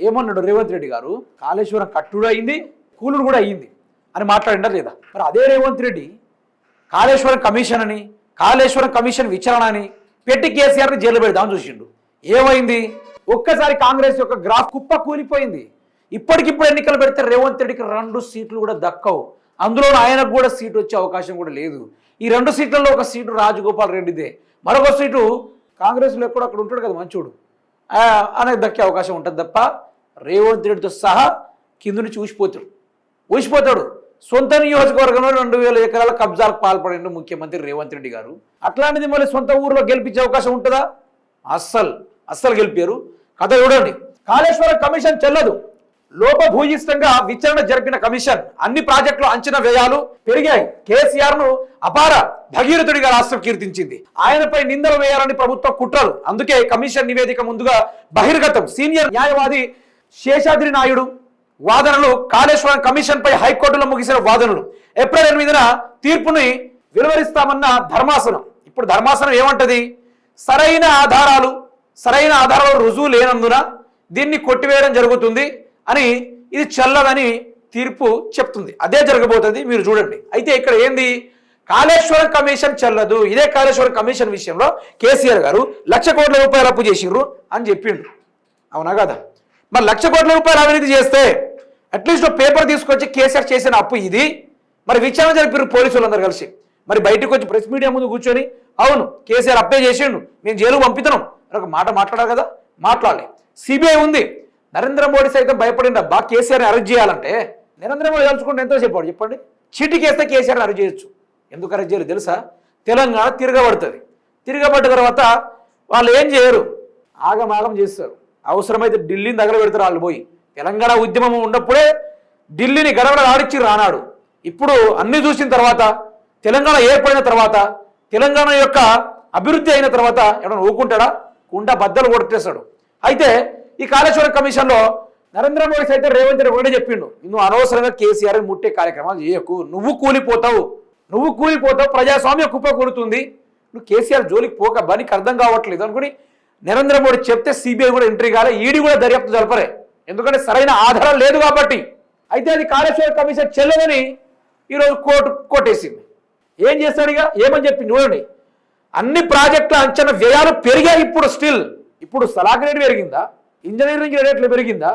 ఏమన్నాడు రేవంత్ రెడ్డి గారు? కాళేశ్వరం కట్టుడు అయింది, కూలుడు కూడా అయ్యింది అని మాట్లాడిందా లేదా? మరి అదే రేవంత్ రెడ్డి కాళేశ్వరం కమిషన్ అని, కాళేశ్వరం కమిషన్ విచారణ అని పెట్టి కేసీఆర్ని జైలు పెడదామని చూసిండు. ఏమైంది? ఒక్కసారి కాంగ్రెస్ యొక్క గ్రాఫ్ కుప్ప కూలిపోయింది. ఇప్పటికిప్పుడు ఎన్నికలు పెడితే రేవంత్ రెడ్డికి 2 సీట్లు కూడా దక్కవు. అందులో ఆయనకు కూడా సీటు వచ్చే అవకాశం కూడా లేదు. ఈ 2 సీట్లలో ఒక సీటు రాజగోపాల్ రెడ్డిదే, మరొక సీటు కాంగ్రెస్లో ఎక్కడో అక్కడ ఉంటాడు కదా మంచోడు, అనేది దక్కే అవకాశం ఉంటుంది తప్ప రేవంత్ రెడ్డితో సహా కింద నుంచి ఊసిపోతాడు. సొంత నియోజకవర్గంలో 2000 ఎకరాల కబ్జాలకు పాల్పడిండు ముఖ్యమంత్రి రేవంత్ రెడ్డి గారు. అట్లాంటిది మళ్ళీ సొంత ఊరిలో గెలిపించే అవకాశం ఉంటుందా? అస్సలు గెలిపారు. కథ చూడండి. కాళేశ్వరం కమిషన్ చెల్లదు. లోపభూయిష్టంగా విచారణ జరిపిన కమిషన్ అన్ని ప్రాజెక్టులు అంచనా వ్యయాలు పెరిగాయి. కేసీఆర్ ను అపార భగీరథుడిగా రాష్ట్రం కీర్తించింది. ఆయనపై నిందలు వేయాలని ప్రభుత్వం కుట్రలు. అందుకే కమిషన్ నివేదిక ముందుగా బహిర్గతం. సీనియర్ న్యాయవాది శేషాద్రి నాయుడు వాదనలు. కాళేశ్వరం కమిషన్ పై హైకోర్టులో ముగిసిన వాదనలు. ఏప్రిల్ 8న తీర్పుని వెలువరిస్తామన్న ధర్మాసనం. ఇప్పుడు ధర్మాసనం ఏమంటది? సరైన ఆధారాలు రుజువు లేనందున దీన్ని కొట్టివేయడం జరుగుతుంది అని, ఇది చెల్లదని తీర్పు చెప్తుంది. అదే జరగబోతుంది, మీరు చూడండి. అయితే ఇక్కడ ఏంది? కాళేశ్వరం కమిషన్ చెల్లదు. ఇదే కాళేశ్వరం కమిషన్ విషయంలో కేసీఆర్ గారు 1,00,000 కోట్ల రూపాయలు అప్పు చేసిండ్రు అని చెప్పిండ్రు. అవునా కదా? మరి 1,00,000 కోట్ల రూపాయలు అవినీతి చేస్తే అట్లీస్ట్ పేపర్ తీసుకొచ్చి కేసీఆర్ చేసిన అప్పు ఇది, మరి విచారణ జరిపారు పోలీసులు అందరు కలిసి. మరి బయటకు వచ్చి ప్రెస్ మీడియా ముందు కూర్చొని అవును కేసీఆర్ అప్పే చేసిండు, మేము జైలుకు పంపిస్తున్నాం ఒక మాట మాట్లాడారు కదా? మాట్లాడాలి. సిబిఐ ఉంది. నరేంద్ర మోడీ సైతం భయపడిండబ్బా కేసీఆర్ని అరెస్ట్ చేయాలంటే. నరేంద్ర మోడీ తలుచుకుంటే ఎంతో చెప్పాడు చెప్పండి. చీటికేస్తే కేసీఆర్ని అరెస్ట్ చేయొచ్చు. ఎందుకు అరెస్ట్ చేయరు తెలుసా? తెలంగాణ తిరగబడుతుంది. తిరగబడ్డ తర్వాత వాళ్ళు ఏం చేయరు, ఆగమాగం చేస్తారు. అవసరమైతే ఢిల్లీని దగ్గర పెడతారు వాళ్ళు పోయి. తెలంగాణ ఉద్యమం ఉన్నప్పుడే ఢిల్లీని గడగడ ఆడిచ్చి రానాడు. ఇప్పుడు అన్ని చూసిన తర్వాత, తెలంగాణ ఏర్పడిన తర్వాత, తెలంగాణ యొక్క అభివృద్ధి అయిన తర్వాత ఎవరైనా ఊరుకుంటాడా? కుండ బద్దలు కొట్టేస్తాడు. అయితే ఈ కాళేశ్వరం కమిషన్లో నరేంద్ర మోడీ సైతం రేవంత్ రెడ్డి ఒకటే చెప్పిండు, నువ్వు అనవసరంగా కేసీఆర్ ముట్టే కార్యక్రమాలు చేయకు, నువ్వు కూలిపోతావు, ప్రజాస్వామ్య కుప్ప కూడుతుంది, నువ్వు కేసీఆర్ జోలికి పోక నీకు అర్థం కావట్లేదు అనుకుని నరేంద్ర మోడీ చెప్తే సిబిఐ కూడా ఎంట్రీ కాలే, ఈడీ కూడా దర్యాప్తు జరపరే, ఎందుకంటే సరైన ఆధారం లేదు కాబట్టి. అయితే అది కాళేశ్వరం కమిషన్ చెల్లదని ఈరోజు కోర్టు కొట్టేసింది. ఏం చేస్తాడు ఇక? ఏమని చెప్పింది చూడండి. అన్ని ప్రాజెక్టుల అంచనా వ్యయాలు పెరిగాయి. ఇప్పుడు సలాక్ రేటు పెరిగిందా? ఇంజనీరింగ్ రేట్లు పెరిగిందా?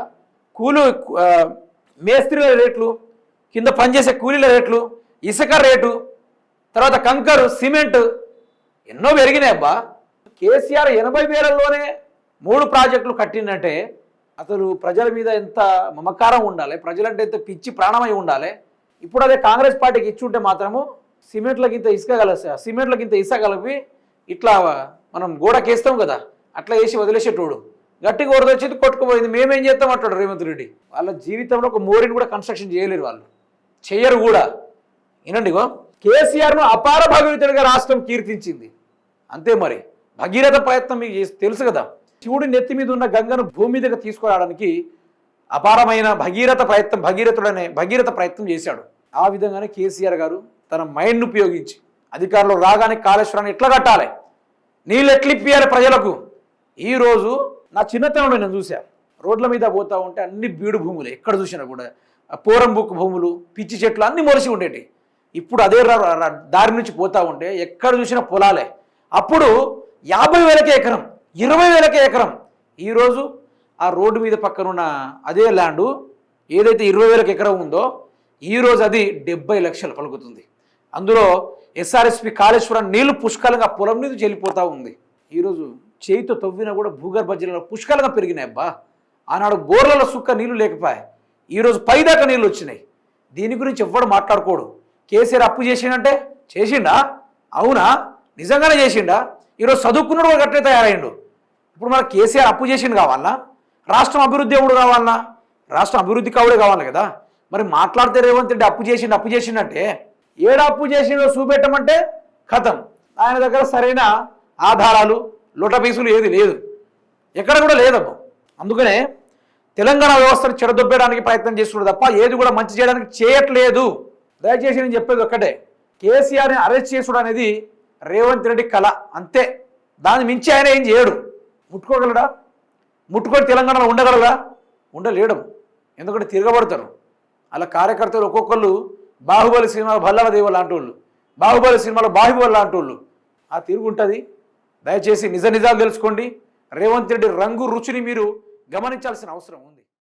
మేస్త్రీల రేట్లు, కింద పనిచేసే కూలీల రేట్లు, ఇసుక రేటు, తర్వాత కంకరు, సిమెంట్ ఎన్నో పెరిగినాయి అబ్బా. కేసీఆర్ 80,000లోనే 3 ప్రాజెక్టులు కట్టిందంటే అసలు ప్రజల మీద ఎంత మమకారం ఉండాలి, ప్రజలంటే ఎంత పిచ్చి ప్రాణమై ఉండాలి. ఇప్పుడు అదే కాంగ్రెస్ పార్టీకి ఇచ్చుంటే మాత్రము సిమెంట్లకి ఇంత ఇసుక కలిపి ఇట్లా మనం గోడకేస్తాం కదా, అట్లా వేసి వదిలేసేటోడు. గట్టిగా వరదొచ్చింది కొట్టుకుపోయింది, మేమేం చేస్తాం అంటాడు రేవంత్ రెడ్డి. వాళ్ళ జీవితంలో ఒక మోరీని కూడా కన్స్ట్రక్షన్ చేయలేరు, వాళ్ళు చెయ్యరు కూడా. వినండిగో, కేసీఆర్ను అపార భగీరథుడిగా రాష్ట్రం కీర్తించింది. అంతే మరి, భగీరథ ప్రయత్నం మీకు తెలుసు కదా. శివుడి నెత్తి మీద ఉన్న గంగను భూమి మీదకి తీసుకురావడానికి అపారమైన భగీరథ ప్రయత్నం చేశాడు. ఆ విధంగానే కేసీఆర్ గారు తన మైండ్ను ఉపయోగించి అధికారంలో రాగానే కాళేశ్వరాన్ని ఎట్లా కట్టాలి, నీళ్ళు ఎట్లా ఇప్పియాలి ప్రజలకు. ఈరోజు నా చిన్నతనంలో నేను చూశాను, రోడ్ల మీద పోతా ఉంటే అన్ని బీడు భూములు, ఎక్కడ చూసినా కూడా పోరం బుక్ భూములు, పిచ్చి చెట్లు అన్నీ మొలిసి ఉండేవి. ఇప్పుడు అదే దారి నుంచి పోతా ఉంటే ఎక్కడ చూసినా పొలాలే. అప్పుడు 50,000కే ఎకరం, 20,000కే ఎకరం. ఈరోజు ఆ రోడ్డు మీద పక్కనున్న అదే ల్యాండు ఏదైతే 20,000కి ఎకరం ఉందో ఈరోజు అది 70 లక్షలు పలుకుతుంది. అందులో ఎస్ఆర్ఎస్పి కాళేశ్వరం నీళ్లు పుష్కలంగా పొలం మీద చెల్లిపోతూ ఉంది. ఈరోజు చేయితో తవ్వినా కూడా భూగర్భ జలాలు పుష్కలంగా పెరిగినాయి అబ్బా. ఆనాడు బోర్లలో సుక్క నీళ్లు లేకపోయాయి, ఈరోజు పైదాకా నీళ్ళు వచ్చినాయి. దీని గురించి ఎవ్వడు మాట్లాడుకోడు. కేసీఆర్ అప్పు చేసిండంటే చేసిండా? అవునా? నిజంగానే చేసిండా? ఈరోజు చదువుకున్నాడు కూడా గట్టే తయారైండు. ఇప్పుడు మన కేసీఆర్ అప్పు చేసిండు కావాలన్నా? రాష్ట్రం అభివృద్ధి ఎవడు కావాలన్నా? రాష్ట్రం అభివృద్ధి కావుడే కావాలి కదా. మరి మాట్లాడితే రేవంత్ రెడ్డి అప్పు చేసిండంటే ఏడా అప్పు చేసిండో చూపెట్టమంటే కథం. ఆయన దగ్గర సరైన ఆధారాలు, లొటపీసులు ఏది లేదు, ఎక్కడ కూడా లేదబ్బా. అందుకనే తెలంగాణ వ్యవస్థను చెడదొబ్బేయడానికి ప్రయత్నం చేస్తున్నాడు తప్ప ఏది కూడా మంచి చేయడానికి చేయట్లేదు. దయచేసి నేను చెప్పేది ఒక్కటే, కేసీఆర్ని అరెస్ట్ చేసుడు అనేది రేవంత్ రెడ్డి కళ అంతే. దాన్ని మించి ఆయన ఏం చేయడు. ముట్టుకోగలడా? ముట్టుకొని తెలంగాణలో ఉండగలరా? ఉండలేడు. ఎందుకంటే తిరగబడతారు. అలా కార్యకర్తలు ఒక్కొక్కళ్ళు బాహుబలి సినిమాలో భల్లాల దేవ లాంటి వాళ్ళు, బాహుబలి సినిమాలో బాహుబలి లాంటి వాళ్ళు. ఆ తిరుగుంటుంది. దయచేసి నిజ నిజాలు తెలుసుకోండి. రేవంత్ రెడ్డి రంగు రుచిని మీరు గమనించాల్సిన అవసరం ఉంది.